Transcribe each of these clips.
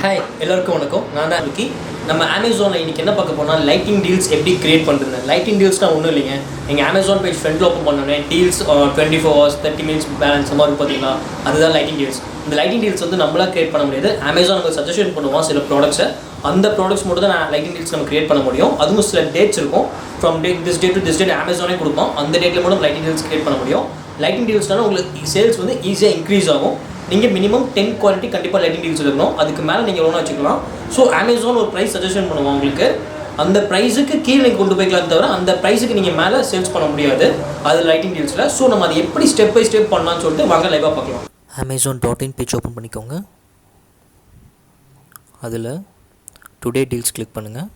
Hi எல்லாருக்கும் வணக்கம். நான் தான் லுக்கி. நம்ம அமேசானில் இன்றைக்கி என்ன பார்க்க போனால் லைட்டிங் டீல்ஸ் எப்படி க்ரியேட் பண்ணுறது. லைட்டிங் டீல்ஸ்னால் ஒன்றும் இல்லைங்க. நீங்கள் அமேசான் பேஜ் ஃப்ரண்ட்டில் ஓப்பன் பண்ணோன்னே டீல்ஸ் 24 hours 30 minutes பேலன்ஸ் மாதிரி பார்த்தீங்கன்னா அதுதான் லைட்டிங் டீல்ஸ். இந்த லைட்டிங் டீல்ஸ் வந்து நம்மளாக க்ரியேட் பண்ண முடியாது. அமேசான் நமக்கு சஜஷன் பண்ணுவோம் சில ப்ராடக்ட்ஸை. அந்த ப்ராடக்ட்ஸ் மட்டும் தான் லைட்டிங் டீல்ஸ் நம்ம க்ரியேட் பண்ண முடியும். அதுவும் சில டேட்ஸ் இருக்கும். From this date to this date அமேசானே கொடுப்போம். அந்த டேட்டில் மட்டும் லைட்டிங் டீல்ஸ் க்ரியேட் பண்ண முடியும். லைட்டிங் டீல்ஸ்னால உங்களுக்கு சேல்ஸ் வந்து ஈஸியாக இன்க்ரீஸ் ஆகும். நீங்கள் மினிமம் 10 குவாலிட்டி கண்டிப்பாக லைட்டிங் டீல்ஸ் இருக்கணும். அதுக்கு மேலே நீங்கள் எவ்வளோ வச்சுக்கலாம். ஸோ அமேசான் ஒரு ப்ரைஸ் சஜஷன் பண்ணுவோம் உங்களுக்கு. அந்த ப்ரைஸுக்கு கீழே நீங்கள் கொண்டு போய்க்கலாம் தவிர அந்த ப்ரைஸுக்கு நீங்கள் மேலே சேல்ஸ் பண்ண முடியாது அது லைட்டிங் டீல்ஸில். ஸோ நம்ம அதை எப்படி ஸ்டெப் பை ஸ்டெப் பண்ணலாம்னு சொல்லிட்டு வாங்க லைவாக பார்க்கலாம். Amazon.in பேஜ் ஓப்பன் பண்ணிக்கோங்க. அதில் டுடே டீல்ஸ் கிளிக் பண்ணுங்கள்.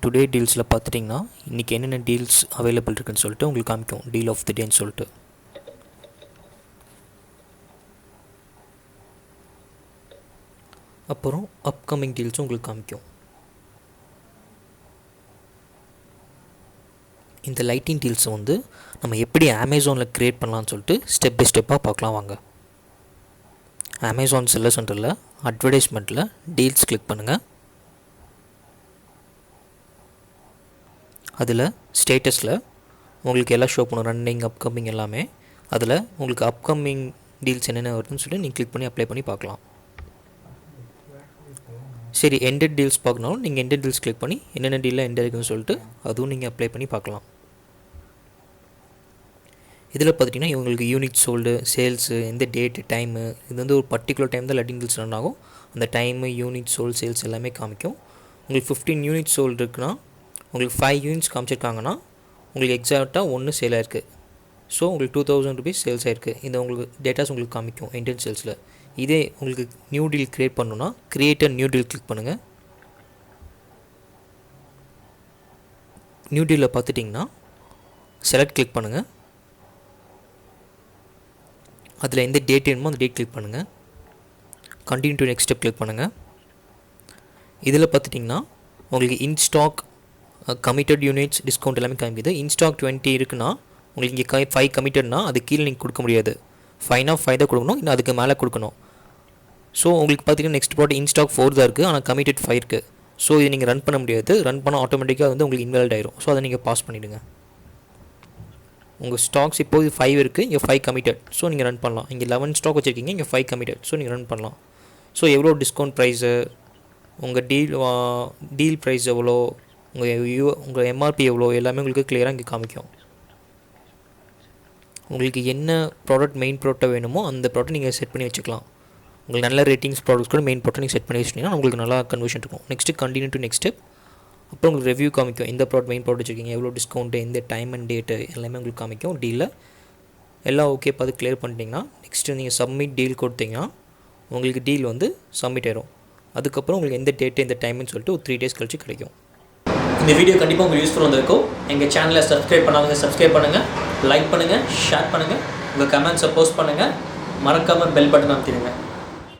டுடே டீல்ஸில் பார்த்துட்டிங்கன்னா இன்றைக்கி என்னென்ன டீல்ஸ் அவைலபிள் இருக்குன்னு சொல்லிட்டு உங்களுக்கு காமிக்கும். டீல் ஆஃப் தி டேன்னு சொல்லிட்டு அப்புறம் அப்கமிங் டீல்ஸும் உங்களுக்கு காமிக்கும். இந்த லைட்டிங் டீல்ஸை வந்து நம்ம எப்படி அமேசானில் க்ரியேட் பண்ணலான்னு சொல்லிட்டு ஸ்டெப் பை ஸ்டெப்பாக பார்க்கலாம் வாங்க. அமேசான் செல்லர் சென்டரில் அட்வர்டைஸ்மெண்ட்டில் டீல்ஸ் கிளிக் பண்ணுங்கள். அதில் ஸ்டேட்டஸில் உங்களுக்கு எல்லாம் ஷோ பண்ணும், ரன்னிங் அப்கமிங் எல்லாமே. அதில் உங்களுக்கு அப்கமிங் டீல்ஸ் என்னென்ன வருதுன்னு சொல்லி நீங்கள் கிளிக் பண்ணி அப்ளை பண்ணி பார்க்கலாம். சரி, எண்டட் டீல்ஸ் பார்க்கணும். நீங்கள் எண்டட் டீல்ஸ் கிளிக் பண்ணி என்னென்ன டீலில் எண்ட் இருக்குன்னு சொல்லிட்டு அதுவும் நீங்கள் அப்ளை பண்ணி பார்க்கலாம். இதில் பார்த்துட்டிங்கன்னா இவங்களுக்கு யூனிட் சோல்டு, சேல்ஸு, எந்த டேட்டு, டைமு, இது வந்து ஒரு பர்டிகுலர் டைம் தான் லைட்டிங் டீல்ஸ் ரன் ஆகும். அந்த டைமு, யூனிட் சோல்டு, சேல்ஸ் எல்லாமே காமிக்கும். உங்களுக்கு 15 யூனிட் சோல்டு இருக்குன்னா உங்களுக்கு 5 யூனிட்ஸ் காமிச்சிருக்காங்கன்னா உங்களுக்கு எக்ஸாக்டாக 1 சேல் ஆயிருக்கு. ஸோ உங்களுக்கு 2000 rupees சேல்ஸ் ஆயிருக்கு. இந்த உங்களுக்கு டேட்டாஸ் உங்களுக்கு காமிக்கும் எண்டட் சேல்ஸில். இதே உங்களுக்கு நியூ டீல் க்ரியேட் பண்ணணுன்னா create a new deal click பண்ணுங்கள். நியூ டீலில் பார்த்துட்டிங்கன்னா செலக்ட் கிளிக் பண்ணுங்கள். அதில் எந்த டேட் வேணுமோ அந்த டேட் கிளிக் பண்ணுங்கள். Continue to next step click பண்ணுங்கள். இதில் பார்த்துட்டிங்கன்னா உங்களுக்கு இன்ஸ்டாக் கமிட்டட் யூனிட்ஸ் டிஸ்கவுண்ட் எல்லாமே காமிக்குது. இன்ஸ்டாக் 20 இருக்குன்னா உங்களுக்கு இங்கே 5 கமிட்டட்னா அது கீழே நீங்கள் கொடுக்க முடியாது. 5 தான் கொடுக்கணும், இன்னும் அதுக்கு மேலே கொடுக்கணும். ஸோ உங்களுக்கு பார்த்திங்கன்னா நெக்ஸ்ட் ப்ராடக்ட் இன்ஸ்டாக் 4 தான் இருக்குது, ஆனால் கமிட்டட் 5 இருக்குது. ஸோ இது நீங்கள் ரன் பண்ண முடியாது. ரன் பண்ணால் ஆட்டோமேட்டிக்காக வந்து உங்களுக்கு இன்வாலிட் ஆயிரும். ஸோ அதை நீங்கள் பாஸ் பண்ணிவிடுங்க. உங்கள் ஸ்டாக்ஸ் இப்போது 5 இருக்குது, இங்கே 5 கமிட்டட். ஸோ நீங்கள் ரன் பண்ணலாம். இங்கே 11 ஸ்டாக் வச்சுருக்கீங்க, இங்கே 5 கமிட்டட். ஸோ நீங்கள் ரன் பண்ணலாம். ஸோ எவ்வளோ டிஸ்கவுண்ட் ப்ரைஸு, உங்கள் டீல் ப்ரைஸ் எவ்வளோ, உங்கள் எம்ஆர்பி எவ்வளோ, எல்லாமே உங்களுக்கு கிளியராக இங்கே காமிக்கும். உங்களுக்கு என்ன ப்ராடக்ட் மெயின் ப்ராடக்டாக வேணுமோ அந்த ப்ராடக்ட் நீங்கள் செட் பண்ணி வச்சுக்கலாம். உங்களுக்கு நல்ல ரேட்டிங்ஸ் ப்ராடக்ட்ஸ் கூட மெயின் ப்ராடக்ட் நீங்கள் செட் பண்ணி வச்சிட்டிங்கன்னா உங்களுக்கு நல்லா கன்வர்ஷன் இருக்கும். Next continue to next step. அப்புறம் உங்களுக்கு ரிவ்யூ காமிக்கும். எந்த ப்ராடக்ட் மெயின் ப்ராடக்ட் வச்சுருக்கீங்க, எவ்வளோ டிஸ்கவுண்ட்டு, எந்த டைம் அண்ட் டேட்டு எல்லாமே உங்களுக்கு காமிக்கும். டீலில் எல்லாம் ஓகே பார்த்து கிளியர் பண்ணிட்டீங்கன்னா நெக்ஸ்ட்டு நீங்கள் சப்மிட் டீல் கொடுத்தீங்கன்னா உங்களுக்கு டீல் வந்து சப்மிட் ஆயிடும். அதுக்கப்புறம் உங்களுக்கு எந்த டேட்டு எந்த டைம்னு சொல்லிட்டு ஒரு 3 days கழிச்சு கிடைக்கும். இந்த வீடியோ கண்டிப்பாக உங்களுக்கு யூஸ்ஃபுல் வந்திருக்கும். எங்கள் சேனலை சப்ஸ்கிரைப் பண்ணாதவங்க சப்ஸ்கிரைப் பண்ணுங்கள், லைக் பண்ணுங்கள், ஷேர் பண்ணுங்கள், உங்கள் கமெண்ட்ஸை போஸ்ட் பண்ணுங்கள், மறக்காமல் பெல் பட்டன் அமுத்திடுங்க.